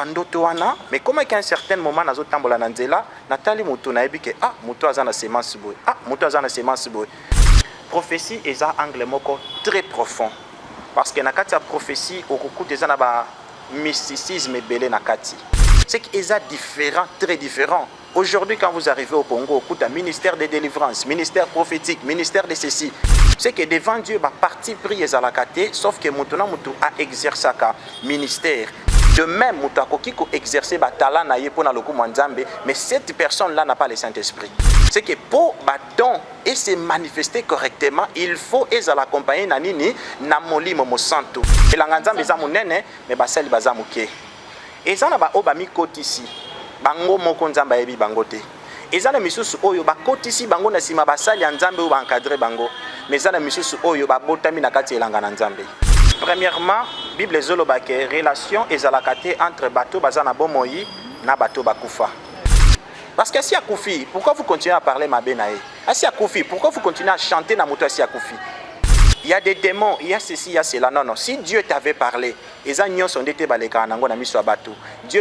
bandoto wana, mais comme qu'à un certain moment nazo tambola na nzela, natali mutu na ebike ah mutu azana semence boy. Ah mutu azana semence boy. Prophétie est un angle moko très profond parce que na kati ya prophétie okukuta eza na ba mysticisme belé na kati. C'est qu'ils sont différents, très différents. Aujourd'hui, quand vous arrivez au Congo, il y a ministère de délivrance, ministère prophétique, ministère de ceci. C'est que devant Dieu, bah, parti pris à la kate, sauf que maintenant, Moutou a exercé un ministère. De même, Moutou a exercé un talent pour le Nzambe, mais cette personne-là n'a pas le Saint-Esprit. C'est que pour don et se manifester correctement, il faut l'accompagner nanini namoli momo santo. Et la Nzambe za munene, mais basali baza muke. Et ça na ba obami kotisi. Bango moko Nzamba yebi bango te. Ezana misusu oyo ba kotisi bango na sima basali ya Nzambe ou ba encadrer bango. Mais ezana misusu oyo ba botami na kati elanga na Nzambe. Premièrement, Bible zoloba ke relation ezalakate entre bato bazana bomoi na bato bakufa. Parce que si a koufi, pourquoi vous continuez à parler ma benae? Si a koufi, pourquoi vous continuez à chanter na moto si a koufi? Il y a des démons, il y a ceci, il y a cela. Non, non. Si Dieu t'avait parlé, Dieu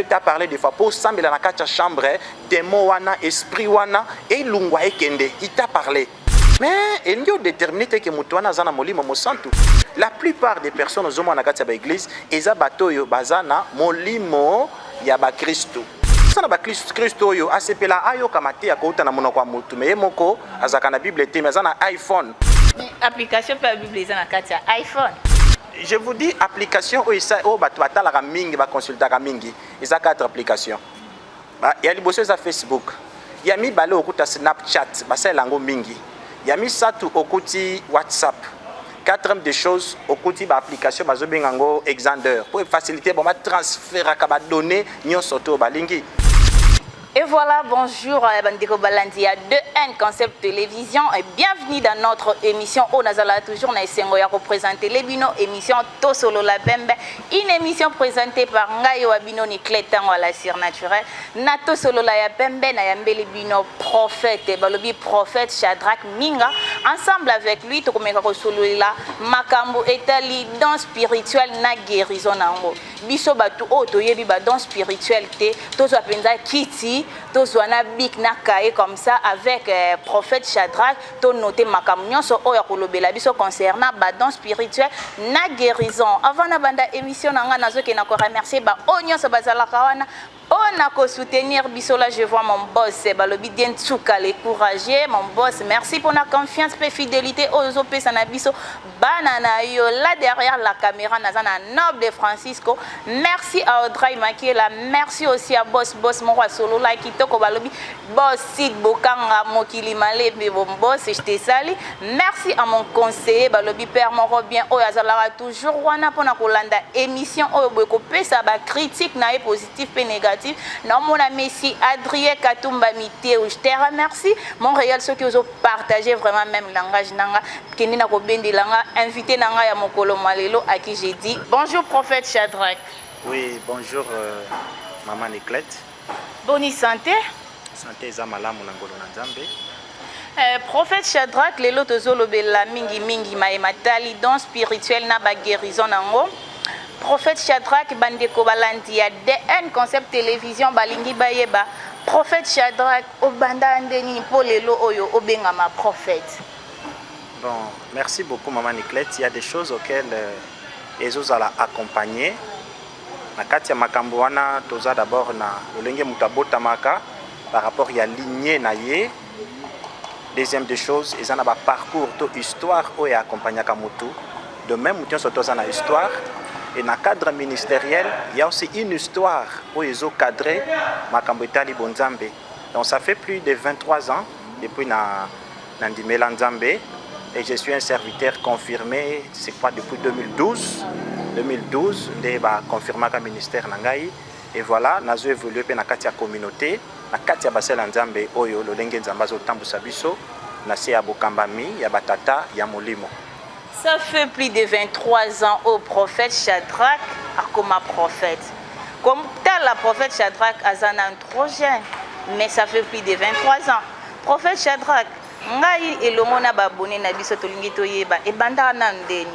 t'a parlé des fois pour sembler dans la chambre, démon wana, esprit wana, et lungwa ekende. Il t'a parlé. Mais il y a déterminé que mutuana zana molimo mosantu. La plupart des personnes aux hommes dans l'église, ils ont batoyo bazana molimo yaba Christo. Ça na Christo yo asepela ayo kamate ya kouta na monoko mutu mais moko azaka na Bible te mais na iPhone. Application pour la Bible dans la iPhone. Je vous dis application où ça oh batata la mingi ba consulta ka mingi. Ils ont 4 applications. Ba ya liboso za Facebook. Ya mi bale okuta Snapchat, ba ça lango mingi. Ya mi satu okuti WhatsApp. Quatrième des choses okuti ba application ba zo bengango Exander pour faciliter bon ba transfert ka ba données nyo soto ba lingi. Et voilà, bonjour Bandeko Balandi à 2N Concept Télévision et bienvenue dans notre émission au Nazala toujours na esengo ya représenter les bino émission Tosolo la Bembe, une émission présentée par Ngai Wabino Nikletan à la surnaturel na Tosolo la Bembe na yambeli bino prophète balobi prophète Shadrach Minga ensemble avec lui to komeka ko solo la makambo etali dans spirituel na guérison nango biso batu o to yebi ba dans spirituel te tozo apenza kiti tozwana bik na kaye comme ça avec prophète Shadrach to noter makamnyo so oya kolobela biso concernant badon spirituel na guérison avant na banda émission nanga nazo ke na ko remercier ba onyo so bazala kawana on a soutenir biso là je vois mon boss balobi dien tsuka le courageux mon boss merci pour la confiance et fidélité aux op sana biso banana yo là derrière la caméra nazana noble de Francisco merci à Audrey Makiela merci aussi à boss mon roi solo là kitoko balobi boss Sid Bokanga mokili malé mais bon boss je te salue merci à mon conseiller balobi père mon bien o yazala toujours wana pona kolanda émission o boko pesa ba critique na positif et négatif. Non, mon ami, si Adrien Katumba Mité, je te remercie. Montréal, ceux qui ont partagé vraiment même le langage, Kenina Kobendi Langa, invité Nanga ya Mokolo Malelo, à qui j'ai dit bonjour, prophète Shadrach. Oui, bonjour, maman Niclette. Bonne santé. Santé, Zamala, mon angolo Nzambe. Prophète Shadrach, les lots de Zolobela, Mingi, Maïmatali, don spirituel, Naba guérison Nango. Prophète Shadrach Bandeko Balandi a DN Concept Télévision Balingi Bayeba. Prophète Shadrach Obanda Andeni Polelo Oyo Obengama prophète. Bon, merci beaucoup maman Niclette. Il y a des choses auxquelles Ezo allons accompagner. Na Katia Makamboana, toza d'abord na Lolenge Mutabota Maka par rapport à la lignée naie. Deuxième des choses, ils ont un parcours, une histoire où ils accompagnent Kamutu. De même, nous avons une histoire. Et dans le cadre ministériel, il y a aussi une histoire où ils ont cadré Makambetali Bonzambe. Donc ça fait plus de 23 ans depuis Nandimela Nzambe. Et je suis un serviteur confirmé, c'est quoi, depuis 2012. 2012, je suis confirmé au ministère Nangaï. Et voilà, nous avons évolué dans la communauté. Dans la Basel Nzambe, Oyo, le Lenge Nzambazo Tambusabiso, Nasi Abokambami, Yabatata, Yamolimo. Ça fait plus de 23 ans au prophète Shadrach comme prophète. Comme tel la prophète Shadrach azana trop jeune, mais ça fait plus de 23 ans. Prophète Shadrach, ngai elomona babone na biso tolingi toyeba e banda na ndeni.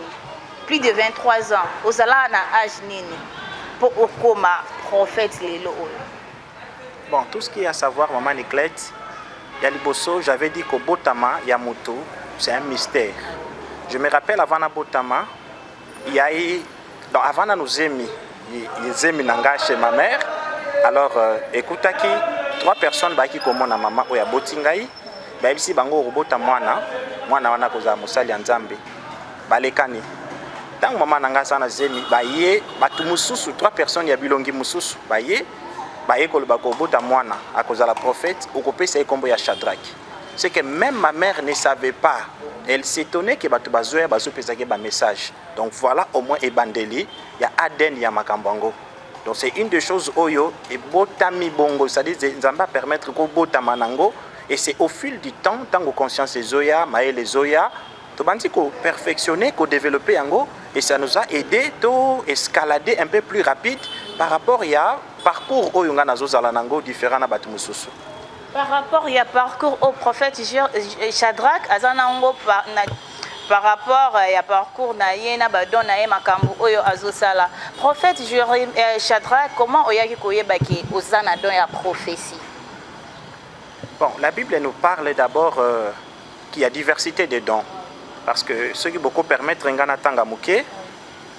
Plus de 23 ans, ozala na âge nini pour okoma prophète lelo. Bon, tout ce qu'il y a à savoir, maman Niclette, Yaliboso, j'avais dit qu'au Botama, Yamuto, c'est un mystère. Je me rappelle avant na Botama, il y a eu, donc avant na nous émis, ils émis nanga chez ma mère. Alors, écoutaki, 3 personnes qui commandent à maman ou ya Botingai, bah ici bango robota mwana wana koza musali ya Nzambe. Balekani. Tant maman nanga sana zemi, bah yé, batu mususu, 3 personnes ya bilongi mususu, bah yé kolobako bota mwana à cause de la prophète ou kopé c'est combo ya Shadrach. C'est que même ma mère ne savait pas. Elle s'étonnait que batu bazoya bazo pesake ba message. Donc voilà au moins ebandeli ya Aden ya Makambango. Donc c'est une des choses oyo et botami bongo, c'est-à-dire Nzamba permettre ko bota manango et c'est au fil du temps tant que conscience zoya, maël zoya, to bandi ko perfectionner, ko développer yango et ça nous a aidé to escalader un peu plus rapide par rapport à parcours oyo nga nazozala nango différent na batu mususu. Par rapport à parcours au prophète Shadrach azanango par rapport à parcours na yena badon na ye makambo oyo azosala. Prophète Shadrach comment oyaki koyebaki ozana don ya prophétie? Bon, la Bible nous parle d'abord qu'il y a diversité de dons parce que ce qui beaucoup permettre ngana tanga muke.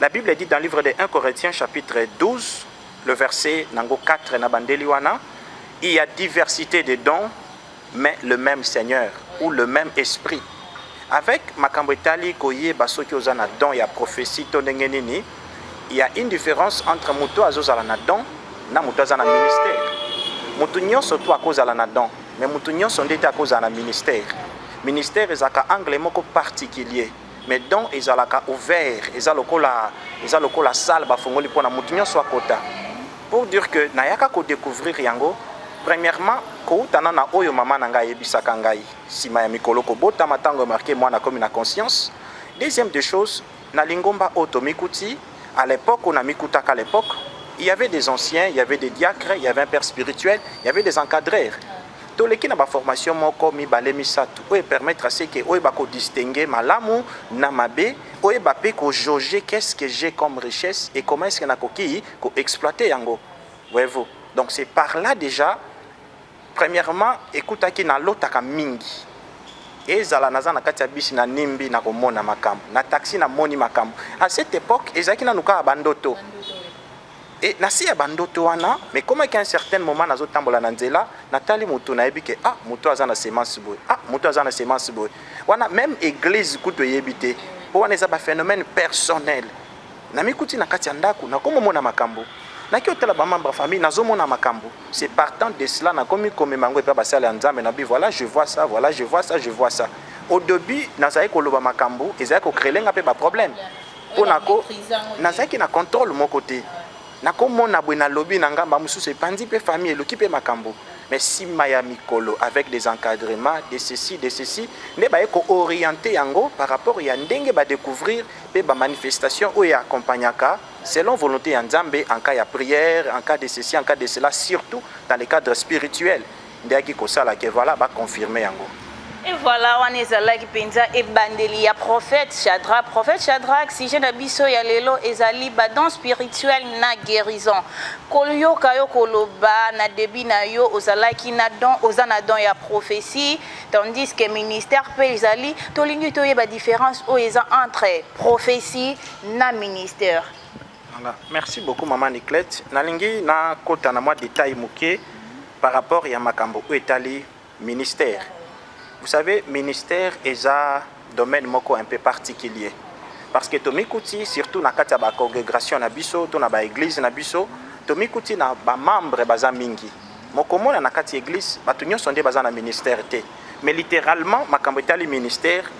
La Bible dit dans le livre de 1 Corinthiens chapitre 12 le verset nango 4 na bandeli wana, il y a diversité de dons mais le même Seigneur ou le même esprit. Avec makambo etali koye basoki ozana don ya prophétie to ndenge nini, il y a une différence entre muto azozala na don na muto azana ministère. Mutu nyonso to akozala na don mais mutu nyonso ndete akozala na ministère. Ministère ezaka angle moko particulier. Mais don ezalaka ouvert, ezalokola salle bafongoli pona mutu nyonso akota. Pour dire que nayaka ko découvrir yango, premièrement koutana na oyo mama nanga yebisaka ngai sima ya mikolo ko bota matango marqué moi na comme na conscience. Deuxième des choses, na lingomba auto mikuti, à l'époque on a mikutaka à l'époque, il y avait des anciens, il y avait des diacres, il y avait un père spirituel, il y avait des encadreurs. Tous les qui n'ont pas formation moko mi balé mi satu, ou permettre à ce que ou ba ko distinguer malamu na mabe, ou ba pe ko jauger qu'est-ce que j'ai comme richesse et comment est-ce que na koki ko exploiter yango. Voyez-vous. Donc c'est par là déjà premièrement écoutaki na lotaka mingi. Ezala nazana katia bisi na nimbi na komona makambo, na taxi na moni makambo. À cette époque, ezaki na nuka bandoto. Et nasi ya bandoto wana, mais comme à un certain moment nazo tambola na nzela, natali mutu na yebi ke ah mutu azana semence boy. Ah mutu azana semence boy. Wana même église kuto yebite. Po wana eza ba phénomène personnel. Na mikuti na kati ya ndaku na komo mona makambo. Na ki otela ba membre famille nazo mona makambo. C'est partant de cela na komi comme mango pe ba sala nzambe na bi voilà je vois ça, voilà je vois ça, je vois ça. Au début nazai ko loba makambo, ezai ko créer nga pe ba problème. Ponako nazai ki na contrôle mon côté. Nakomona bwena lobby na ngamba mususu epandi pe famille eloki pe makambo mais si maya mikolo avec des encadrements de ceci ne ba eko orienter yango par rapport ya ndenge ba découvrir pe ba manifestation ou ya accompagnaka selon volonté ya Nzambe en cas ya prière en cas de ceci en cas de cela surtout dans le cadre spirituel ndeki ko sala que voilà ba confirmer yango. Et voilà, on est là qui pensa et bandeli ya prophète Shadrach, si je n'abisso ya lelo ezali badon spirituel na guérison. Kolyo kayo koloba na debi na yo ozalaki na don ozana don ya prophétie, tandis que ministère pe ezali tolingi to yeba différence o eza entre prophétie na ministère. Voilà. Merci beaucoup maman Niclette. Nalingi na kota na moi détail muke par rapport ya makambo o etali ministère. Vous savez, ministère est un domaine un peu particulier. Parce que Tomikuti, surtout dans la congrégation, dans l'église, Tomikuti na ba membre baza mingi. Mokomo na kati église, batunyo sont des baza na ministère té. Mais littéralement, makambo etali ministère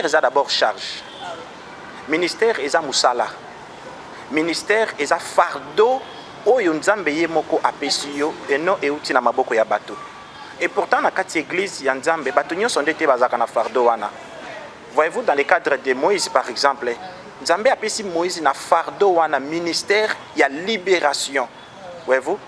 est d'abord charge. Ministère est musala. Ministère est fardeau oyo Nzambe ye moko apesiyo et non euti na maboko ya bato. Et pourtant, dans la église, il y a des bâtonniers sont des fardeau. Voyez-vous, dans le cadre de Moïse, par exemple, Nzambe a pris Moïse na fardeau, na ministère, il y a libération. Voyez-vous?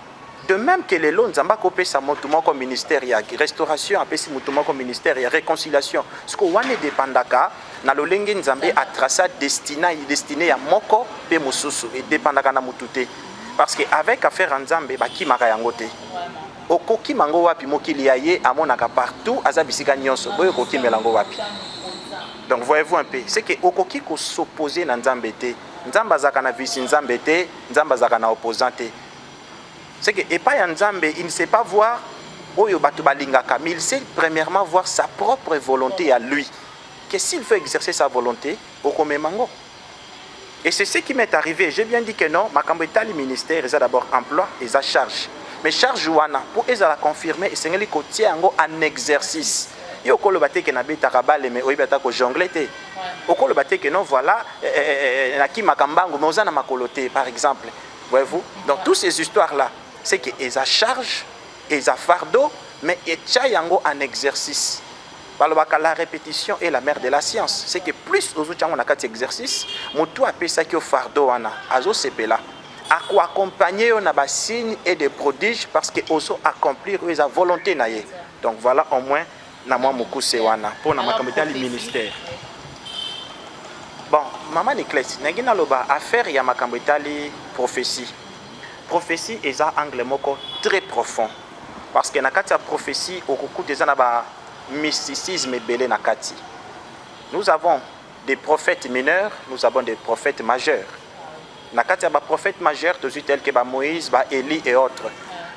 De même que les lots, Nzamba a sa mouvement comme ministère, il y a restauration, a pris mouvement comme ministère, il y a réconciliation. Ce qu'on est dépendaka, na lolenge Nzambe a tracé destiné à moko pe mususu et dépendaka na mutute. parce que avec affaire nzambe bakimaka yango te okoki mango wapi mokili ya ye amonaka partout aza bisika nyonso boyo kokimela yango wapi. Donc voyez-vous un peu, c'est que okoki ko s'opposer na nzambe te, nzambe azaka na visi nzambe te, nzambe azaka na opposant te. C'est que epa ya nzambe il ne sait pas voir oyo bato balingaka, mais il sait premièrement voir sa propre volonté à lui, que s'il veut exercer sa volonté okomemango. Et c'est ce qui m'est arrivé. J'ai bien dit que non, makambo etali ministère eza d'abord emploi et sa charge. Mais charge wana pour eza la confirmer et sengeli ko tie yango en exercice. Yo ko lo baté que na beta kabale mais oyibata ko jongler te. Oko lo baté que non voilà na ki makambango mais ozana makoloté par exemple. Voyez-vous? Donc toutes ces histoires là, c'est que eza charge, eza fardeau mais etcha yango en exercice. La répétition est la mère de la science. C'est que plus aux outils on a quatre exercices, moto appelle ça que fardeau ana azo sepela. À quoi accompagner on a des signes et des prodiges parce que oso accomplir sa volonté naie. Donc voilà au moins na moi moku sewana pour na makambo ministère. Bon, maman Niclette, nagina loba affaire ya makambo etali prophétie. Prophétie est un angle moko très profond parce que na kati ya prophétie okuku des na ba mysticisme belé nakati. Nous avons des prophètes mineurs, nous avons des prophètes majeurs. Nakati ya ba prophètes majeurs, tous tels que ba Moïse, ba Élie et autres.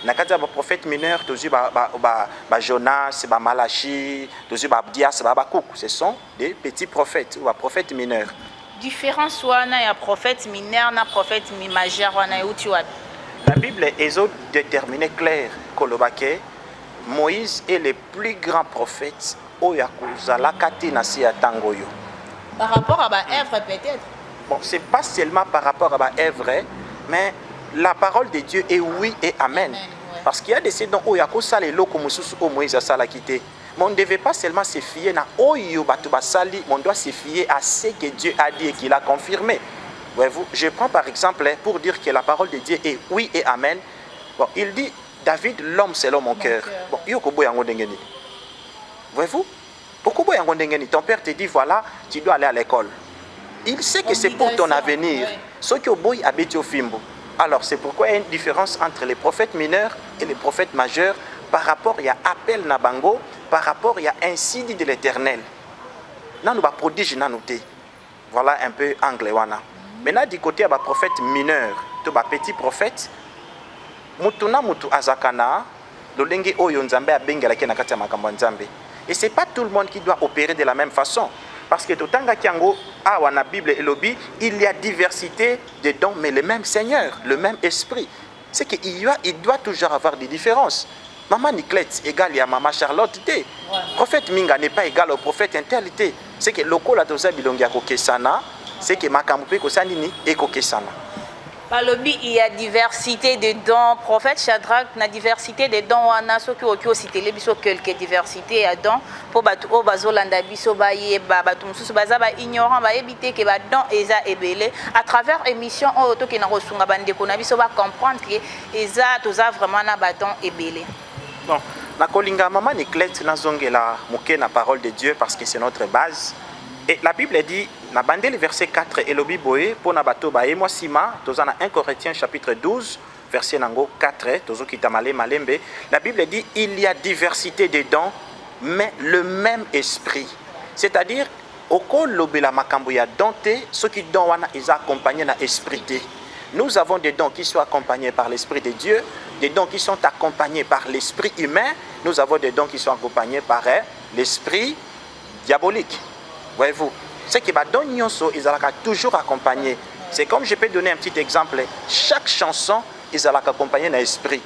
Nakati ya ba prophètes mineurs, tous ba Jonas, ba Malachi, tous ba Abdias, ba Habakkuk. Ce sont des petits prophètes ou ba prophètes mineurs. Différence wana ya prophète mineur na prophète majeur wana uti wapi? La Bible est déterminée claire kolobake Moïse est le plus grand prophète par rapport à ba œuvre peut-être. Bon, c'est pas seulement par rapport à ba œuvre, mais la parole de Dieu est oui et amen. Amen, ouais. Parce qu'il y a des dons où yako sale loko mususu o Moïse a sala quitté. Mais on ne devait pas seulement se fier na oyo batu basali, on doit se fier à ce que Dieu a dit et qu'il a confirmé. Voyez-vous, je prends par exemple pour dire que la parole de Dieu est oui et amen. Bon, il dit David, l'homme selon mon cœur. Bon, voyez-vous, ton père te dit voilà, tu dois aller à l'école. Il sait que c'est pour ton avenir. Ce qui habite au Fimbo. Alors c'est pourquoi il y a une différence entre les prophètes mineurs et les prophètes majeurs par rapport à appel Nabango, par rapport à ainsi dit de l'Éternel. Nous va prodige nanoté. Voilà un peu anglais wana. Maintenant du côté des prophètes mineurs, tous les petits prophètes. Mutuna mutu azakana lolenge oyo nzambe abengela ke na kati ya makambo nzambe. Et c'est pas tout le monde qui doit opérer de la même façon parce que totanga kiango awa na Bible elobi il y a diversité de dons mais le même Seigneur, le même esprit. C'est que il doit toujours avoir des différences. Maman Niclette égale à maman Charlotte té. Prophète Minga n'est pas égal au prophète intalité. C'est que lokola toza bilongi ya kokesana, c'est que makambo pe kosanini e kokesana. Balobi, il y a diversité de dons. Prophète Shadrach, na diversité de dons. On a ceux qui ont cité les biso quelques diversités de dons. Pour batu o bazolanda biso ba ye ba batu mususu baza ba ignorant ba éviter que ba dons eza ebele à travers émission o to ki na rosunga bande ko na biso ba comprendre que eza toza vraiment na ba dons ebele. Bon, na kolinga maman Niclette na zongela moké na parole de Dieu parce que c'est notre base. Et la Bible dit, na bandé le verset 4 et lobi boye pour na bato ba et moi sima, tozana 1 Corinthiens chapitre 12 verset nango 4, tozo kitamale malembe. La Bible dit il y a diversité de dons mais le même esprit. C'est-à-dire oko lobela makambo ya donté, ceux qui donnent wana ils accompagnés na esprit. Nous avons des dons qui sont accompagnés par l'esprit de Dieu, des dons qui sont accompagnés par l'esprit humain, nous avons des dons qui sont accompagnés par l'esprit diabolique. Voyez-vous, ce qui va donner ils ont toujours accompagné. C'est comme je peux donner un petit exemple. Chaque chanson, ils ont accompagné dans l'esprit.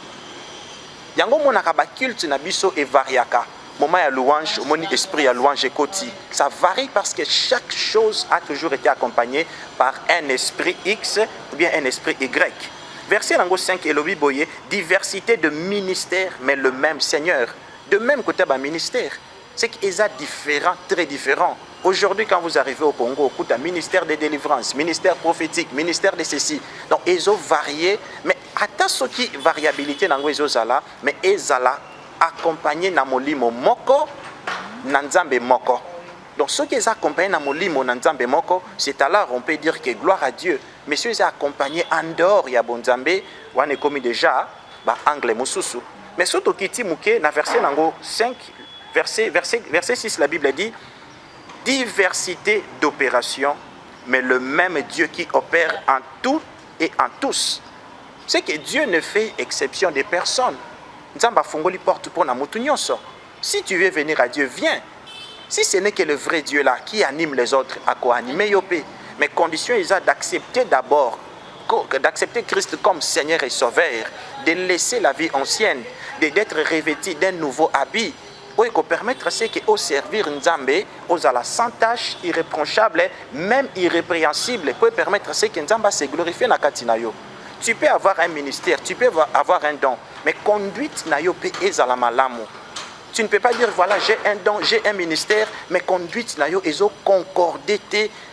Yango monaka ba culte na biso et variaka. Moment ya louange, moni esprit ya louange koti. Ça varie parce que chaque chose a toujours été accompagnée par un esprit X ou bien un esprit Y. Verset nango 5 elobi boye, diversité de ministères mais le même Seigneur. De même côté ba ministère. C'est qu'ils sont différents, très différents. Aujourd'hui, quand vous arrivez au Congo, il y a un ministère de délivrance, ministère prophétique, ministère de ceci. Donc, ils ont varié, mais attends ce qui variabilité dans les autres, mais ils sont accompagnés dans le moko, dans Nzambe moko. Donc ceux qui sont accompagnés dans molimo na nzambe moko, c'est alors on peut dire que gloire à Dieu. Mais ceux qui sont accompagnés en dehors ya bonzambe, on est commis déjà ba angle mususu. Mais surtout kiti muke na verset nango 5 verset 6 la Bible dit diversité d'opérations, mais le même Dieu qui opère en tout et en tous. C'est que Dieu ne fait exception des personnes. Nzamba fongoli porte pour na mutu nyonso. Si tu veux venir à Dieu, viens. Si ce n'est que le vrai Dieu là qui anime les autres, à quoi animer yopé. Mais condition est d'accepter d'abord, d'accepter Christ comme Seigneur et Sauveur, de laisser la vie ancienne, d'être revêtu d'un nouveau habit. Oui, qu'on permettre c'est que au servir Nzambe, aux à la sans tâche, irréprochable, même irrépréhensible, peut permettre c'est que Nzamba se glorifie na katinayo. Tu peux avoir un ministère, tu peux avoir un don, mais conduite na yo pe ezala malamu. Tu ne peux pas dire voilà j'ai un don, j'ai un ministère, mais conduite na yo ezo concordé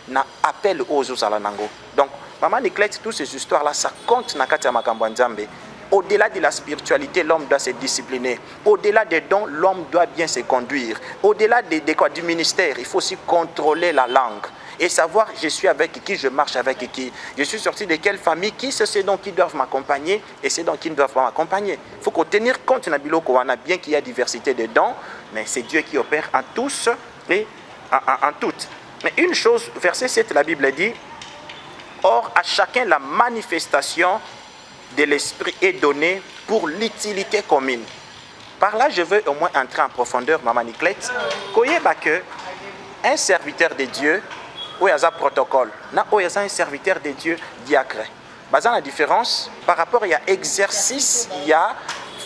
na appel aux alanango. Donc maman Niclette, toutes ces histoires là ça compte na kati ya makambo Nzambe. Au-delà de la spiritualité, l'homme doit se discipliner. Au-delà des dons, l'homme doit bien se conduire. Au-delà du ministère, il faut aussi contrôler la langue. Et savoir, je suis avec qui, je marche avec qui. Je suis sorti de quelle famille, qui c'est ces dons qui doivent m'accompagner et ces dons qui ne doivent pas m'accompagner. Il faut qu'on tenir compte, bien qu'il y a diversité de dons, mais c'est Dieu qui opère en tous et en toutes. Mais une chose, verset 7, la Bible dit, or à chacun la manifestation de l'esprit est donné pour l'utilité commune. Par là, je veux au moins entrer en profondeur, Maman Niclette. Koyeba que un serviteur de Dieu, où il y a un protocole, où il y a un serviteur de Dieu diacre. Basant la différence, par rapport à exercice, il y a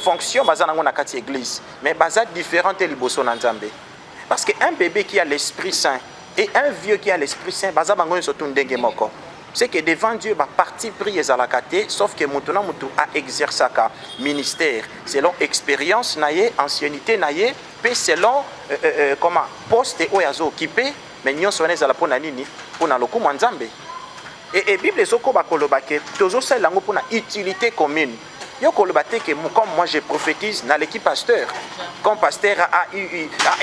fonction, basant dans la église. Mais basant différente et liboso Nzambe. Parce qu'un bébé qui a l'Esprit Saint et un vieux qui a l'Esprit Saint, basant dans surtout ndenge moko. C'est que devant Dieu, bah, parti pris et alakate, sauf que maintenant, mutu a exercé un ministère selon expérience, ancienneté, puis selon comment poste où il a occupé, mais nous sommes à la ponanini pour na loku manzambe. Et Bible est soko bakoloba que tozo sel lango pour na utilité commune. Yo kolobate que comme moi je prophétise dans l'équipe pasteur, comme pasteur a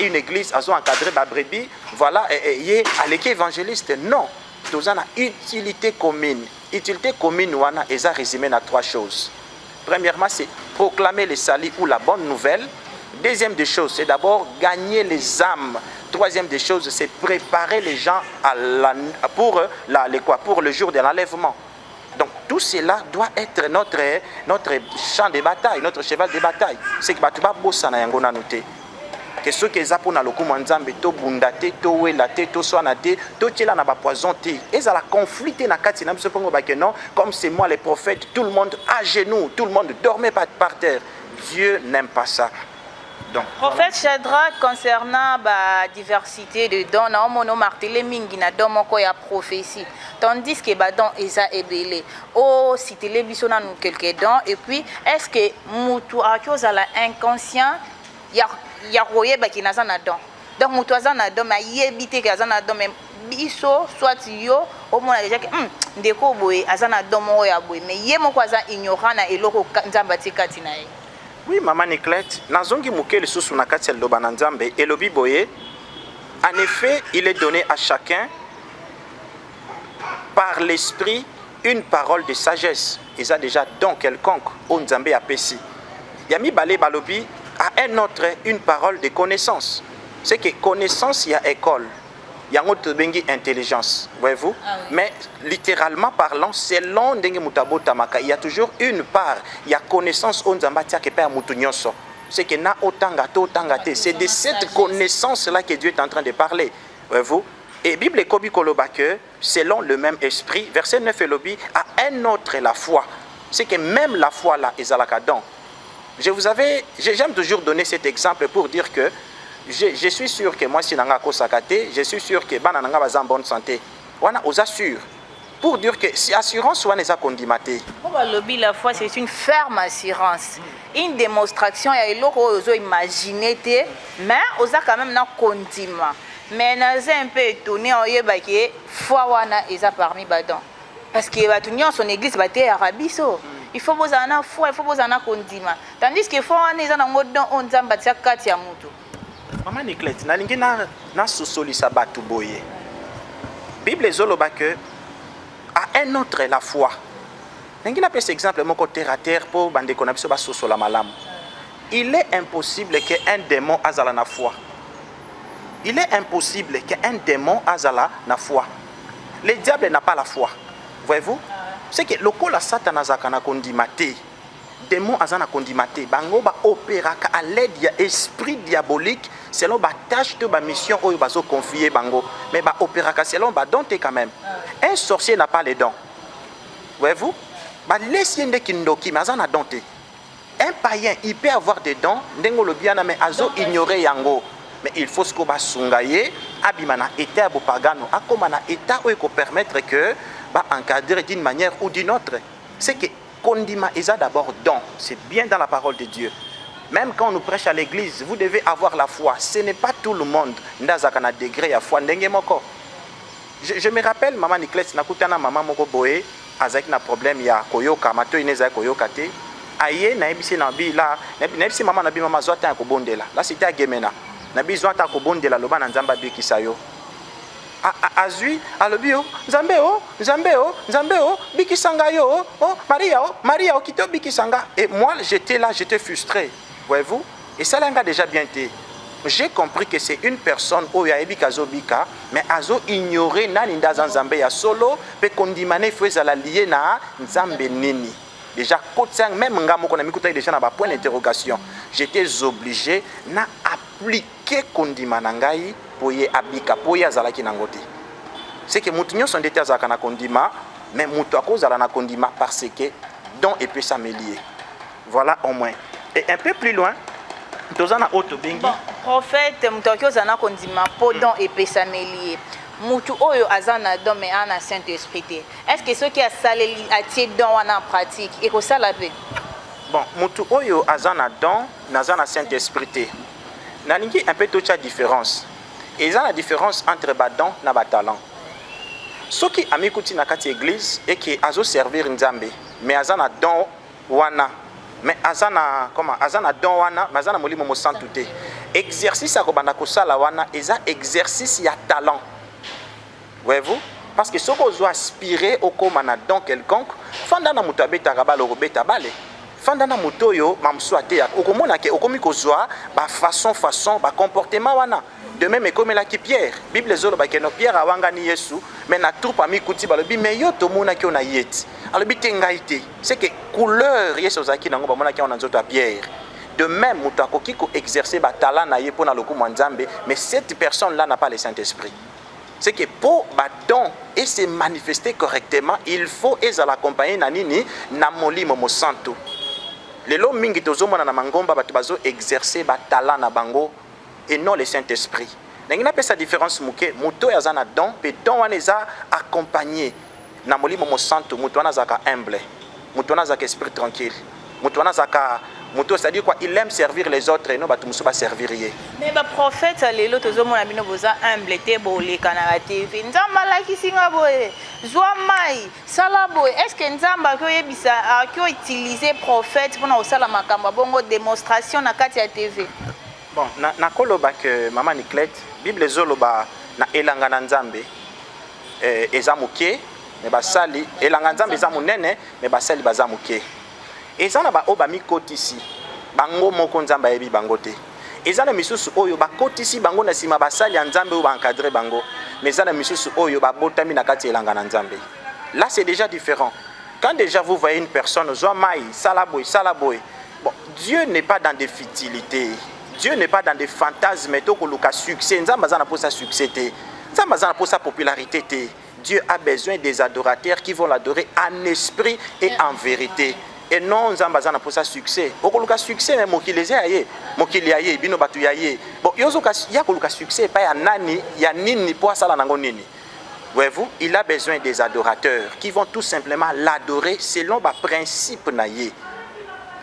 une église a encadré ba brebis, voilà et à l'équipe évangéliste non. Nous avons une utilité commune. Utilité commune, on a résumé à trois choses. Premièrement, c'est proclamer le salut ou la bonne nouvelle. Deuxième des choses, c'est d'abord gagner les âmes. Troisième des choses, c'est préparer les gens pour le jour de l'enlèvement. Donc tout cela doit être notre champ de bataille, notre cheval de bataille. C'est que tu vas bosser na yango na noté. Que ceux qui sont pour le Nzambe to bundate to welate to soanate to tila na ba poisonté et ça la conflité na kati na biso pongo ba que non comme c'est moi les prophètes tout le monde à genoux tout le monde dormait par terre. Dieu n'aime pas ça. Donc prophète Shadrach concernant la diversité de dons na mono martelé mingi na don moko ya prophétie tandis que ba don eza ebele o citer biso na nous quelques dons et puis est-ce que mutu a chose à la inconscient ya koyeba ki naza na don donc mutu aza na don mais yebite ki aza na don mais biso soit yo au mona déjà que ndeko boye aza na don moko ya boye mais ye moko aza ignorant na eloko Nzamba tikati na ye. Oui maman Niclette nazongi mukele susu na kati ya loba na Nzambe elobi boye en effet il est donné à chacun par l'esprit une parole de sagesse et ça déjà don quelconque au Nzambe apesi yami balé balobi à un autre une parole de connaissance. C'est que connaissance, il y a école. Il y a autre bengi intelligence. Voyez-vous? Ah oui. Mais littéralement parlant, selon Ndenge Mutabo Tamaka, il y a toujours une part. Il y a connaissance on Nzambatia qui perd mutunyoso. C'est que na otangate otangate. C'est de cette connaissance-là que Dieu est en train de parler. Voyez-vous? Et Bible Kobi Koloba que selon le même esprit, verset 9 et lobby, à un autre la foi. C'est que même la foi là, est à la cadence. J'aime toujours donner cet exemple pour dire que je suis sûr que moi si nanga ko sakate, je suis sûr que bana nanga baza en bonne santé. Wana oza sûr pour dire que si assurance wana eza kondimaté. Pour lobby la foi c'est une ferme assurance. Une démonstration ya eloko ozo imaginer té mais oza quand même na kondima. Mais naza un peu étonné oyeba que foi wana eza parmi badon. Parce que batunyo son église baté arabiso. Il faut vous en foi, il faut vous en condiment. Tandis que faut en est dans on Nzamba tia kati ya mutu. Maman Niclette, nalingi na sosolisa batu boye. Bible ezoloba que à un autre la foi. Nalingi na pesa exemple moko terre à terre pour bande ko na biso ba sosola malamu. Il est impossible qu'un démon azala na foi. Il est impossible qu'un démon azala na foi. Le diable n'a pas la foi. Voyez-vous? C'est que le la Satan azaka na kondimate. Démon azana kondimate. Bango ba opéraka à l'aide de esprit diabolique selon ba tâche de ba mission oyo bazo confier bango. Mais ba opéraka selon ba donté quand même. Un sorcier n'a pas les dons. Voyez-vous? Ba laissez kindoki mais azana donté. Un païen, il peut avoir des dons, mais azo ignorer yango. Mais il faut ce qu'on va sungaye, abimana état pagano, akomana état où il faut permettre que bah encadrer d'une manière ou d'une autre. C'est que condima est d'abord don. C'est bien dans la parole de Dieu. Même quand on nous prêche à l'église, vous devez avoir la foi. Ce n'est pas tout le monde. Ndazakana degré à foi moko. Je me rappelle maman Niclette nakutana maman moko boé avec un problème ya koyoka mato ineza koyoka te. Aye na ebisi na bi la na ebisi mama na bi mama zwa ta ko bondela la c'était à Gemena na bi zwa ta ko bondela loba na nzamba bi kisayo azui alobio nzambe o bikisanga yo Maria o kito bikisanga. Et moi j'étais là, j'étais frustré, voyez-vous, et ça l'a déjà bien été. J'ai compris que c'est une personne où il y a ebikazo bika mais azo ignorer nani ndaza nzambe ya solo pe kondimane fweza la lié na nzambe nini. Déjà, même déjà na point d'interrogation. J'étais obligé d'appliquer kondimanangai pour y abika pour y azalaki nangote. C'est que mutunyo sont détés azakana kondima, mais mutako zalana kondima parce que don et peut s'amélier. Voilà au moins. Et un peu plus loin, tozana auto bengi. Bon, prophète mutako zalana kondima pour don et peut s'amélier. Mutu oyo azana don mais ana Saint-Esprit. Est-ce que ceux qui a salé atie don en pratique et que ça la veut? Bon, mutu oyo azana don nazana Saint-Esprit. Nalingi un peu toute la différence. Et ça la différence entre badon na talent. Ceux qui amikuti na kati église et qui azo servir nzambe mais azana don wana mais azana comment azana don wana mazana molimo mo santuté. Exercice a kobanda ko sala wana eza exercice ya talent. Voyez-vous? Parce que ce qu'on doit aspirer au commun dans quelconque, fandana mutabeta rabalo robeta bale. Fandana mutoyo mamswate ya okomona ke okomi kozwa ba façon ba comportement wana. De même comme la qui Pierre, Bible zolo ba keno Pierre awanga ni Yesu, mais na troupe ami kuti balobi mais yo to mona ki ona yeti. Alobi tengaite. C'est que couleur Yesu zaki nango ba mona ki ona nzoto a Pierre. De même mutako ki ko exercer ba talent na ye pona lokumu nzambe, mais cette personne là n'a pas le Saint-Esprit. C'est que pour don et se manifester correctement, il faut l'accompagner nanini na molimo mo santo. Les lots mingi tozomona na mangomba batu bazo exercer ba talent na bango et non le Saint-Esprit. N'engina pe sa différence muke muto yazana don pe don waneza accompagné na molimo mo santo muto wana zaka humble, muto wana zaka esprit tranquille, muto wana zaka muto c'est-à-dire quoi il aime servir les autres et non batu muso ba servir ye. Mais ba prophète lelo tozomona bino boza humble te bolé kana TV nzamba la kisinga boye zwa mai sala boye est-ce que nzamba ko yebisa ko utiliser prophète pour na osala makamba bongo démonstration na kati ya TV? Bon na koloba que maman Niclette Bible zoloba na elanga na nzambe eza muke mais basali elanga nzambe eza munene mais basali baza muke. Ezana ba oba mikotisi bango moko nzamba yebi bango te. Ezana misusu oyo ba kotisi bango na sima basali ya nzambe ou ba encadrer bango. Mais ezana misusu oyo ba botami na kati elanga na nzambe. Là c'est déjà différent. Quand déjà vous voyez une personne zoamai salaboy. Bon, Dieu n'est pas dans des futilités. Dieu n'est pas dans des fantasmes to ko luka succès. Nzamba zana pour sa succès te. Nzamba zana pour sa popularité te. Dieu a besoin des adorateurs qui vont l'adorer en esprit et en vérité. Et non nzambazana pour sa succès. Okoluka succès mais mokileze aye, mokili aye bino batu yaye. Bon yozoka ya koluka succès pas ya nani, ya nini pour sala nango nini. Voyez-vous, il a besoin des adorateurs qui vont tout simplement l'adorer selon ba principe naye.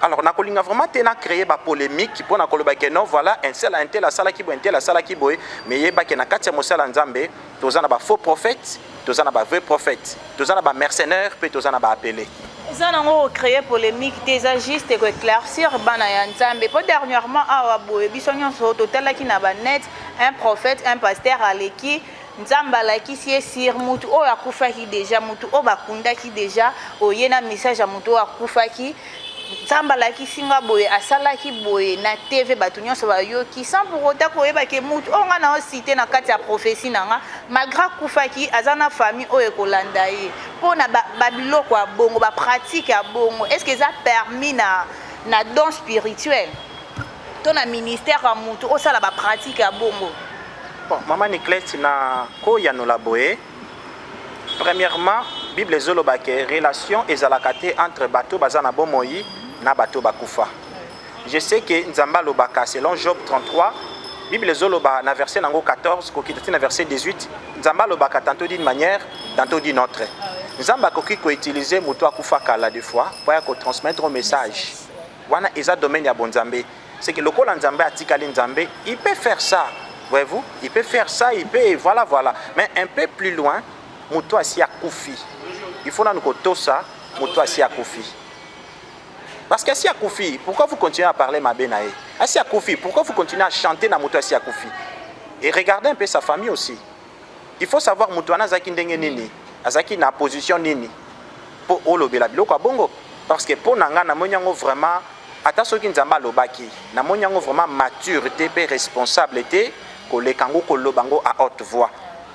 Alors na kolinga vraiment tena créer ba polémique pour na koloba que non voilà un tel la sala ki bo un tel la sala ki boy mais yeba ke na katia mosala nzambe tozana ba faux prophètes, tozana ba vrai prophète, tozana ba mercenaires pe tozana ba appelé. Ça n'a créé polémique, déjà juste pour éclaircir bana ya nzambe. Pour dernièrement, awa boye bisonyo so total qui na ba net un prophète, un pasteur aleki nzamba la ki si sir mutu o akufa ki déjà mutu o bakunda ki déjà o yena message a mutu akufa ki nzamba la ki singa boye asala ki boye na TV batu nyonso ba yo ki sans pour autant ko yeba ke mutu o nga na cité na kati ya prophétie nanga malgré akufa ki azana famille o ekolanda ye pona babiloko ya bongo ba pratique ya bongo est-ce que ça permis na don spirituel ton ministère à mutu o sala ba pratique ya bongo. Bon, maman Niclette na ko yanola boye. Premièrement, Bible zoloba ke relation ezalakate entre bateau bazana bomoyi na bateau bakufa. Je sais que nzamba lobaka selon Job 33, Bible zoloba na verset nango 14 ko kitati na verset 18, nzamba lobaka tantôt d'une manière, tantôt d'une autre. Nzamba koki ko utiliser muto akufa kala des fois pour ya ko transmettre un message. Wana eza domaine ya bonzambe. C'est que le kola nzambe atikali nzambe, il peut faire ça. Voyez-vous, il peut faire ça, il peut, voilà. Mais un peu plus loin, Mouto Assia Koufi. Il faut nous coter ça, Mouto Assia Koufi. Parce qu'Assia Koufi, pourquoi vous continuez à parler ma benae? Assia Koufi, pourquoi vous continuez à chanter na Mouto Assia Koufi? Et regardez un peu sa famille aussi. Il faut savoir Mouto Anazaki Ndenge Nini, Azaki na position Nini. Pour Olobela Biloko Bongo. Parce que pour Nanga, na monyango vraiment, attention qui nzamba lobaki, na monyango vraiment maturité et responsabilité. Les kango kolobango à haute voix.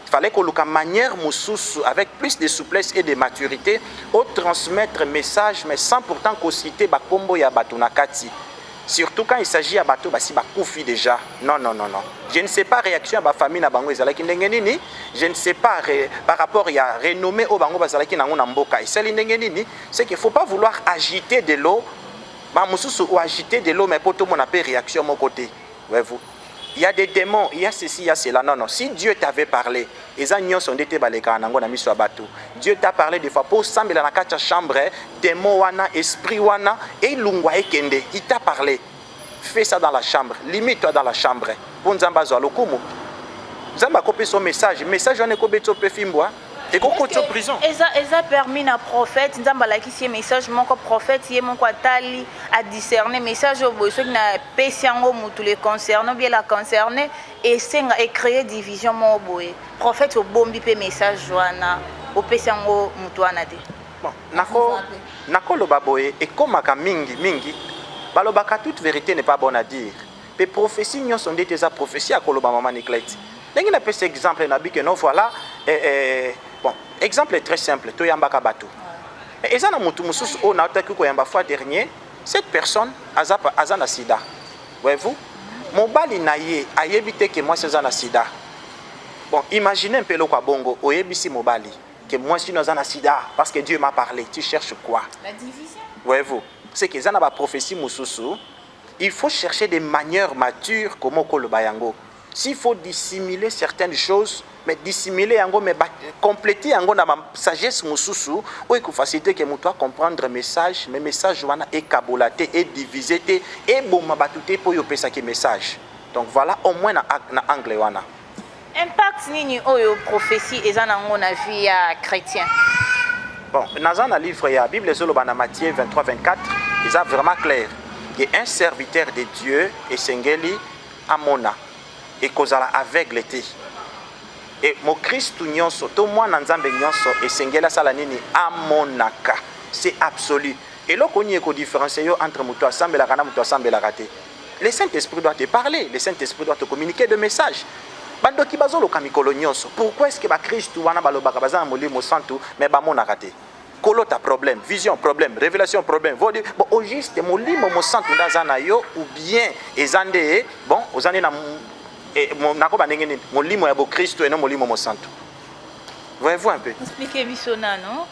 Il fallait que la manière moussous avec plus de souplesse et de maturité au transmettre message mais sans pourtant qu'on cite bakombo ya batunakati. Surtout quand il s'agit à bateau basi bakoufi déjà. Non. Je ne sais pas réaction à ma famille na bango ezalaki ndenge nini. Je ne sais pas par rapport à renommé au bango bazalaki nango na mboka. Et c'est ndenge nini, c'est qu'il faut pas vouloir agiter de l'eau. Ba moussous ou agiter de l'eau mais pour tout mon appel réaction mon côté. Voyez-vous. Il y a des démons, il y a ceci, il y a cela. Non. Si Dieu t'avait parlé, Dieu t'a parlé des fois pour sembler dans la chambre, démon wana, esprit wana, et lungwa ekende. Il t'a parlé. Fais ça dans la chambre. Limite-toi dans la chambre. Pour Nzamba zo lokumu. Nzamba copie son message. Message on est copie de fimboa. Et qu'on continue en prison. Eza permis na prophète nzamba la kisi message mon prophète yé mon tali à discerner message au boy ceux qui na pesiango mutu les concernant bien la concerner et senga et créer division mon boy prophète au bombi pe message joana au pesiango mutu anate. Bon nako lo baboye et comme aka mingi balobaka toute vérité n'est pas bonne à dire. Les prophéties n'y sont des prophéties à koloba maman Niclette. Dengi na pese exemple na bi que non voilà bon, exemple très simple, Toyambaka Batou. Et ça, on a été fois dernier, cette personne a un sida. Voyez-vous, mon bali naïe a évité que moi c'est un sida. Bon, imaginez un peu le bongo, au ébissi mon bali, que moi je suis un sida, parce que Dieu m'a parlé. Tu cherches quoi? La division. Voyez-vous, c'est que ça n'a pas prophétie moussoussou. Il faut chercher des manières matures comme au le bayango. S'il faut dissimuler certaines choses, mais dissimuler yango mais compléter yango na ma sagesse mususu ou que faciliter que moi comprendre le message mais message wana est kabolaté et divisé et bon mabatute pour yo pesa ki message. Donc voilà au moins na angle wana. Impact nini oyo prophétie ezana ngo na vie ya chrétien. Bon, dans un livre ya Bible zoloba na Matthieu 23-24, il est vraiment clair que un serviteur de Dieu et sengeli amona et kozala aveugle té. Et mon Christ nyonso to moi nanzambe nyonso et sengela sala nini amonaka, c'est absolu. Et là qu'on y est différencier entre muto assemble la kana muto assemble la raté. Le Saint-Esprit doit te parler, le Saint-Esprit doit te communiquer de messages. Bando ki bazolo kamikolo nyonso. Pourquoi est-ce que ba Christ wana balobaka bazana molimo santu mais ba mona raté? Kolo ta problème, vision problème, révélation problème. Bon au juste molimo mo santu ndazana yo ou bien ezande bon ozande na et mon limo ya Christ et non mon limo mo santo. Voyez-vous un peu. Expliquez bisona non?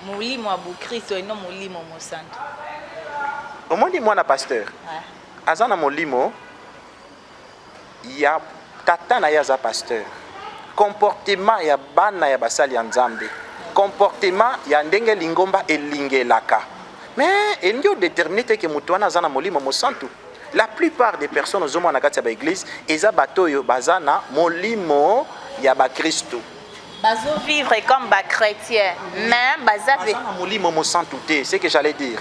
Mon limo ya Christ et non mon limo mo santo. Au moins dis-moi na pasteur. Azana mon limo ya tata na ya za pasteur. Comportement ya bana ya basali ya nzambe. Comportement ya ndenge lingomba elingelaka. Mais il y a déterminé que mutuana azana mon limo mo santo. La plupart des personnes aux hommes en l'église, ils ont bateau bazana molimo ya ba Christo. Bazo vivre comme ba chrétien, mais bazabe. Molimo mo santu te, c'est que j'allais dire.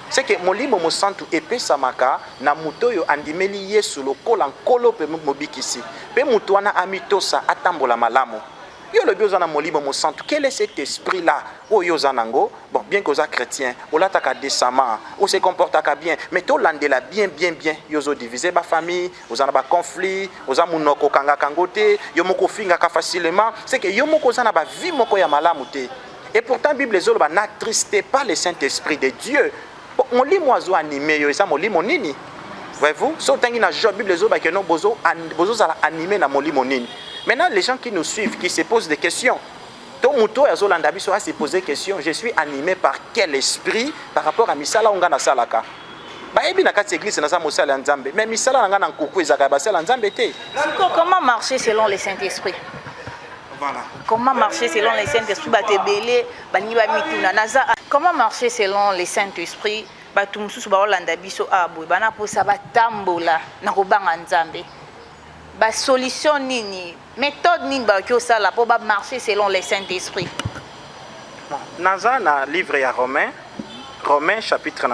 C'est que molimo mo santu epesa maka na muto yo andimeli Yesu lokola nkolo pe mobikisi. Pe muto wana amitosa atambola malamu. Yo le biozana molimo mo santu. Quel est cet esprit là? O yo zanango, bon bien que oza chrétien, o lataka décemment, o se comportaka bien, mais to landela bien. Yo zo diviser ba famille, ozana ba conflit, oza munoko kanga kangote, yo moko finga ka facilement. C'est que yo moko zana ba vie moko ya malamu te. Et pourtant Bible zolo ba n'attristez pas le Saint-Esprit de Dieu. Molimo azo animé yo eza molimo nini? Voyez-vous, so tangi na Job Bible zolo ba que non bozo zala animé na molimo nini. Maintenant, les gens qui nous suivent, qui se posent des questions, Tomuto et Zolandabiso a se poser des questions. Je suis animé par quel esprit par rapport à Misala Ongana Salaka? Mais Misala Ongana Nkoukou et Zakabasel Nzambe. Comment marcher selon les Saint-Esprit? Voilà. Comment marcher selon les Saint-Esprit? Comment marcher selon les Saint-Esprit? Ba solution nini, méthode nini ba kyo sala pour ba marcher selon les Saint-Esprit. Naza na livre ya Romains chapitre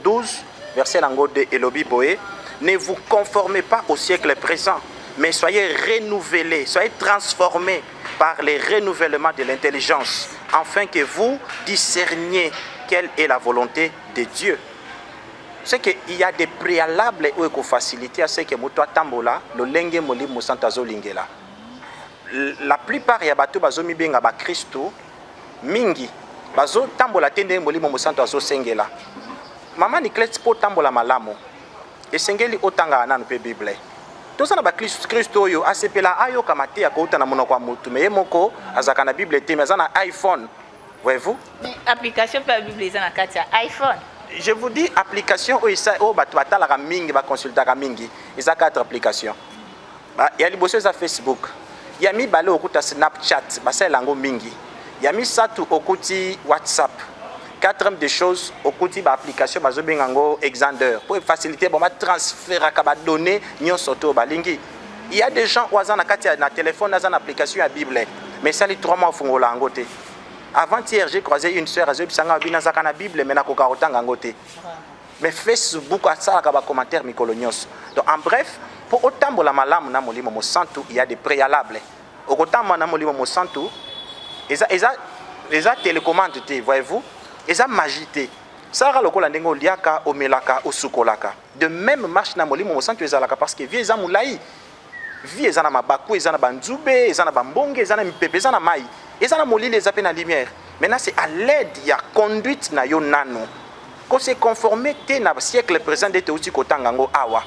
12 verset 2 elobi boye, ne vous conformez pas au siècle présent, mais soyez renouvelés, soyez transformés par les renouvellements de l'intelligence, afin que vous discerniez quelle est la volonté de Dieu. C'est qu'il y a des préalables où il faut faciliter à ce que Moutoua Tambola, le Lenge Moli Moussantazo Lingela. La plupart ya bato bazo mi benga ba Christo mingi bazo tambola tende Moli Moussantazo Sengela. Maman ni klets po tambola malamo. Et Sengeli otanga ananu pe Bible. Tous na ba Christo yo asepela ayo kamate ya kouta na monoko wa mutu me moko azaka na Bible te mais na iPhone. Voyez-vous? Mais application per Bible ezana katia iPhone. Je vous dis, application, il y a 4 applications. Il y a les Facebook. Il y a mis Snapchat, il y a mis Satu Okuti WhatsApp. 4 des choses, Okuti application, Exander. Pour faciliter, transfert à données, il y a des gens qui ont un téléphone, une application à Bible. Mais ça, les 3 mois, il faut l'angoter. Avant-hier, j'ai croisé une soeur, elle a dit que la Bible est mais Facebook a ça comme commentaire micolonios. Donc en bref, pour autant de la malam na molimo mo santu, il y a des préalables. Autant na molimo mo santu, eza télécommande te, voyez-vous? Eza magité. Ça ra lokola ndengo liaka o melaka o sukolaka. De même marche na molimo mo santu ezalaka parce que vie eza mulai. Vie eza na mabaku, eza na banzube, eza na bambonge, eza na mipepe, eza na mai. Eza na molili eza pe na lumière. Maintenant c'est à l'aide ya conduite na yo nano. Qu'on se conformer te na siècle présent de te uti kotangango awa.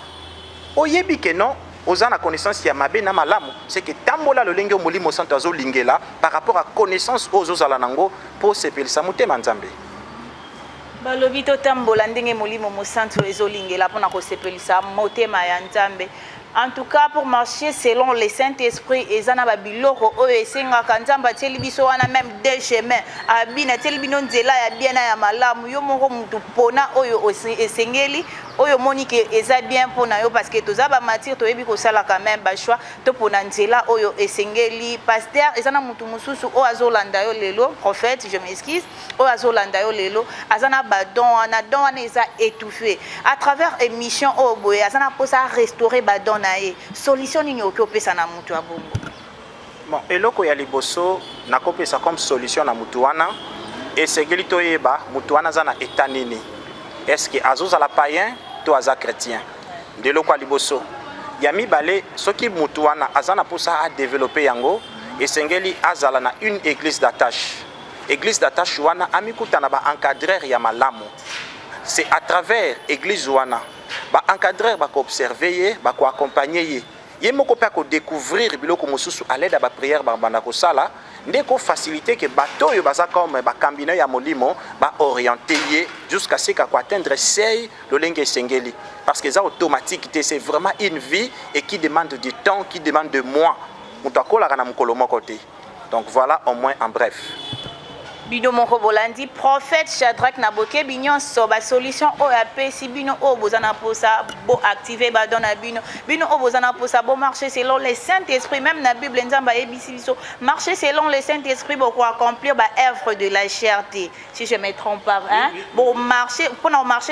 Oyebi ke non, oza na connaissance ya mabe na malamu, c'est que tambola lo lenge molimo santo azo lingela par rapport à connaissance ozo zala nango pour se pelisa mutema nzambe. Balobi to tambola ndenge molimo mo santo ezo lingela pona ko se pelisa motema ya nzambe. En tout cas, pour marcher selon le Saint-Esprit, et zana babiloko oyo esenga kanzamba teli biso wana même deux chemins. Abina teli binon zela ya bien ya malamu yo moko mutu pona oyo esengeli oyo monike eza bien pona yo parce que toza ba matière to yebi ko sala quand même ba choix to pona nzela oyo esengeli pasteur ezana mutu mususu o azolanda yo lelo prophète je m'excuse o azolanda yo lelo azana ba don ana don ana eza étouffé à travers émission o boye azana posa restaurer ba don nae solution nini okopesa na mutu abongo. Bon eloko ya liboso nakopesa comme solution na mutu wana esengeli to yeba mutu wana zana état nini. Est-ce que Azouz à la païen, toi à chrétien? De l'eau quoi liboso. Yami balé, ce qui moutouana, Azana pour ça a développé yango, et Sengeli Azala na une église d'attache. Église d'attache wana, amikuta ba encadrer yamalamu. C'est à travers église wana, ba encadrer ba observer, ba ko accompagner. Yemoko pa ko découvrir biloko mosusu à l'aide à ba prière ba bandako sala. Ndeko faciliter que bateau yo baza comme ba kambina ya molimo ba orienter jusqu'à ce qu'à atteindre sei le lenge sengeli parce que ça automatique c'est vraiment une vie et qui demande du temps, qui demande de mois. Mutakola kana mukolo moko te. Donc voilà au moins en bref. bino moko bolandi prophète Shadrach Naboke bignon so ba solution o apesi bino o bozana posa bo activer ba dona bino o bozana posa bo marcher selon le Saint-Esprit même na Bible nzamba ebisi biso marcher selon le Saint-Esprit pour accomplir ba œuvre de la charité si je me trompe pas hein pour marcher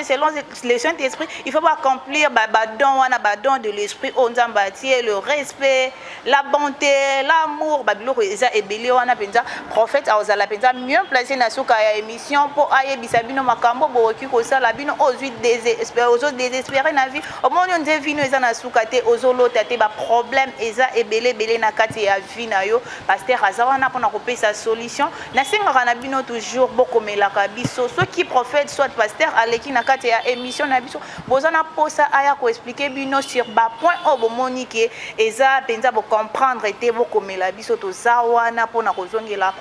selon le Saint-Esprit il faut accomplir ba don de l'esprit o nzamba tie le respect la bonté l'amour ba biloko eza ebeli wana penza prophète azala penza mieux placé na suka ya émission pour ayebisa bino makambo boki ko sala bino ozui désespéré na vie au monde on vino eza na suka te ozolota te ba problème eza ebele na kati ya vie na yo pasteur azawana pona ko pesa solution na senga na bino toujours bokomelaka biso ceux qui prophète soit pasteur aleki na kati ya émission na biso bozana posa aya ko expliquer bino sur ba point o bomonique eza penza bo comprendre te bokomela biso to zawana pona ko zongela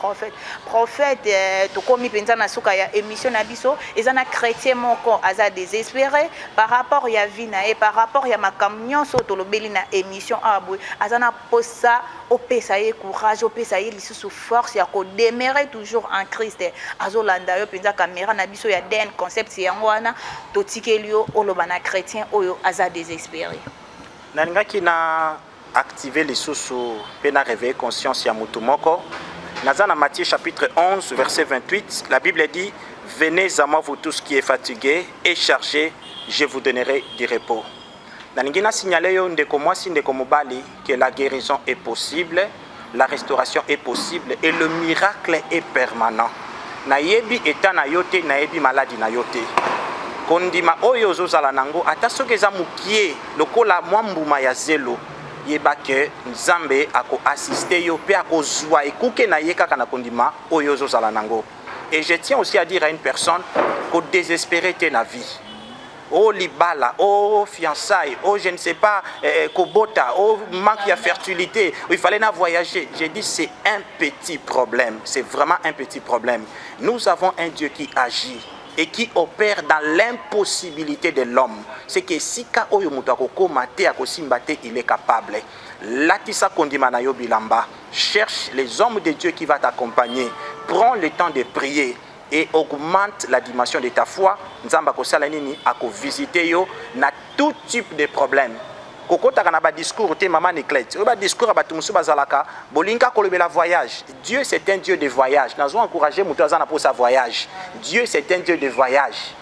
prophète to komi penza na suka ya émission na biso ezana chrétien moko aza désespéré par rapport ya vie na et par rapport ya makamnyo so to lobeli na émission abwe azana posa opesa ye courage opesa ye lisusu force ya ko demeurer toujours en Christ azolanda yo penza caméra na biso ya den concept yango wana to tikelio oloba na chrétien oyo aza désespéré nalingaki na activer lisusu pe na réveiller conscience ya mutu moko. Dans Matthieu chapitre 11, verset 28, la Bible dit « Venez à moi vous tous qui êtes fatigués et chargés, je vous donnerai du repos. » Nalingina signalé ndeko mwasi ndeko mobali que la guérison est possible, la restauration est possible et le miracle est permanent. Nayebi eta na yote nayebi maladi na yote. Kondima oyo zozala nango ata soki eza mukie lokola mwambuma ya zelo. Yeba ke nzambe ako assister yo pe ako zwa ekuke na ye kaka na kondima oyo zozala nango. Et je tiens aussi à dire à une personne ko désespérer te na vie. Oh libala, oh fiançailles, oh je ne sais pas kobota, oh manque de fertilité, il fallait na voyager. J'ai dit c'est un petit problème, c'est vraiment un petit problème. Nous avons un Dieu qui agit et qui opère dans l'impossibilité de l'homme. C'est que si ka oyo mutu akokomate akosimbate, il est capable. Latisa kondima na yo bilamba. Cherche les hommes de Dieu qui va t'accompagner. Prends le temps de prier et augmente la dimension de ta foi. Nzamba kosala nini ako visiter yo na tout type de problème. Kokota kana ba discours te maman Niclette. Ba discours ba tumusu bazalaka bolinga kolobela voyage. Dieu c'est un Dieu de voyage. Nazo encourager mutu azana pour sa voyage. Dieu c'est un Dieu de voyage.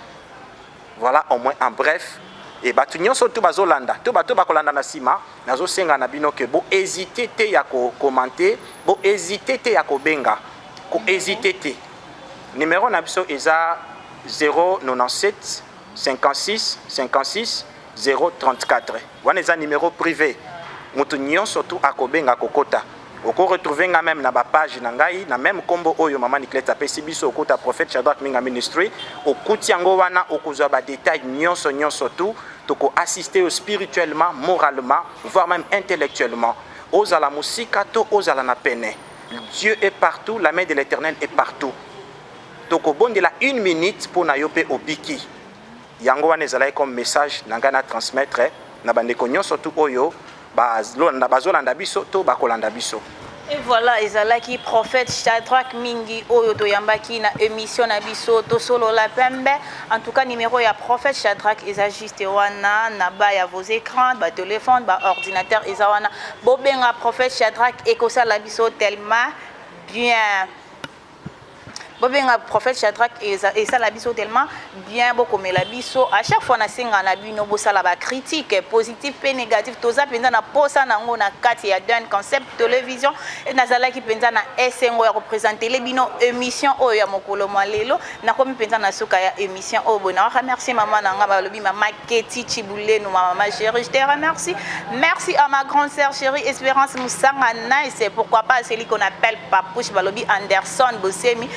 Voilà au moins en bref. Et batu nyonso tu bazolanda. To bato bakolanda na sima, nazo senga na bino ke bo hésiter te ya ko commenter, bo hésiter te ya ko benga. Ko hésiter te. Numéro na biso eza 097 56 56 034. Wana eza numéro privé. Mutu nyonso tu akobenga kokota. Oko retrouver nga même na ba page na ngai na même kombo oyo maman Niclette apesi biso okota prophète Shadrach Minga Ministry okuti yango wana okozwa ba détail nyonso tu toko assister spirituellement, moralement, voire même intellectuellement. Ozala musika to ozala na pene. Dieu est partout, la main de l'Éternel est partout. Toko bondela 1 minute pour na yope obiki. Yango wana ezala comme message nanga na transmettre na bandeko nyonso tu oyo bazolanda biso to bakolanda biso. Et voilà, ezalaki prophète Shadrach Mingi oyo toyambaki na émission na biso to solo la pembe. En tout cas numéro ya prophète Shadrach eza juste wana na ba ya vos écrans, ba téléphone, ba ordinateur eza wana. Bobenga prophète Shadrach ekosa la biso tellement bien. Bobenga prophète Shadrach et ça la biso tellement bien beaucoup mais la biso à chaque fois na singa na bino bosala ba critique positif et négatif toza penza na posa nango na kati ya d'un concept télévision et nazala ki penza na esengo ya représenter les bino émission oyo ya mokolo malelo na komi penza na suka ya émission oyo bona remercier maman nanga ba lobi mama Keti Chibulenu maman chérie je te remercie. Merci à ma grande sœur chérie Espérance Musanga nice pourquoi pas celui qu'on appelle Papouche Balobi Anderson Bosemi.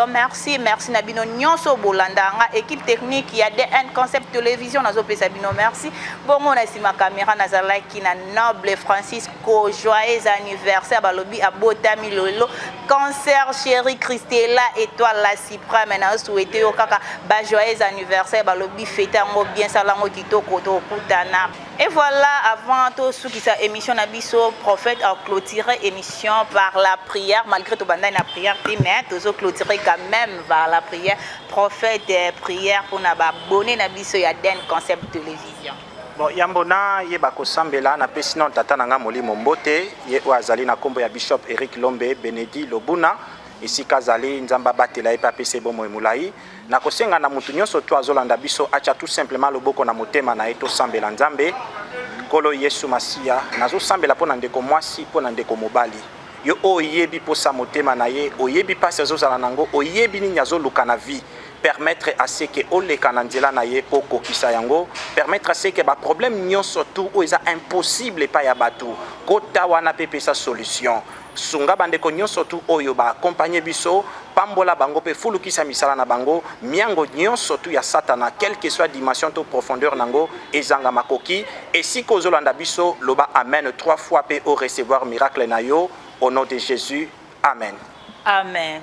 Merci, merci Nabino Nyonso Bolandanga, équipe technique, il y a DN Concept Télévision, Nazo Pesabino, merci. Bon, on a ici ma caméra, Nazala qui na noble Francisco, joyeux anniversaire, Balobi, Abotami Lolo, cancer chérie Christella étoile la suprême na souhaité au kaka ba joyeux anniversaire ba lobi fêter ngo bien salango kitoko to kutana. Et voilà, avant tout ce qui sa émission Nabiso prophète a clôturé émission par la prière malgré tout banda na prière mais toujours clôturé quand même par la prière prophète prière pour na ba abonné Nabiso ya Den Concept Télévision. Bon, yambona yeba kosambela na pesi non tata nanga molimo mbote ye oazali na kombo ya Bishop Eric Lombe Benedi Lobuna ici kazali nzamba batela e papese bomo emulai na kosenga na mutu nyonso to azolanda biso acha tout simplement loboko na motema na eto sambela nzambe kolo Yesu Masia nazo sambela pona ndeko mwasi pona ndeko mobali yo oyebi posa motema na ye oyebi pasi azozala nango oyebi ni nyazo luka na vie permettre à ce que ole kananzela na ye poko kisa yango permettre à ce que ba problème nyonso tout o eza impossible pa ya batu kota wana pepe sa solution sunga bandeko nyonso tout oyo ba accompagner biso pambola bango pe fulu kisa misala na bango miango nyonso tout ya satana quelle que soit dimension to profondeur nango ezanga makoki et si kozolanda biso loba amen 3 fois pe au recevoir miracle na yo au nom de Jésus amen Amen.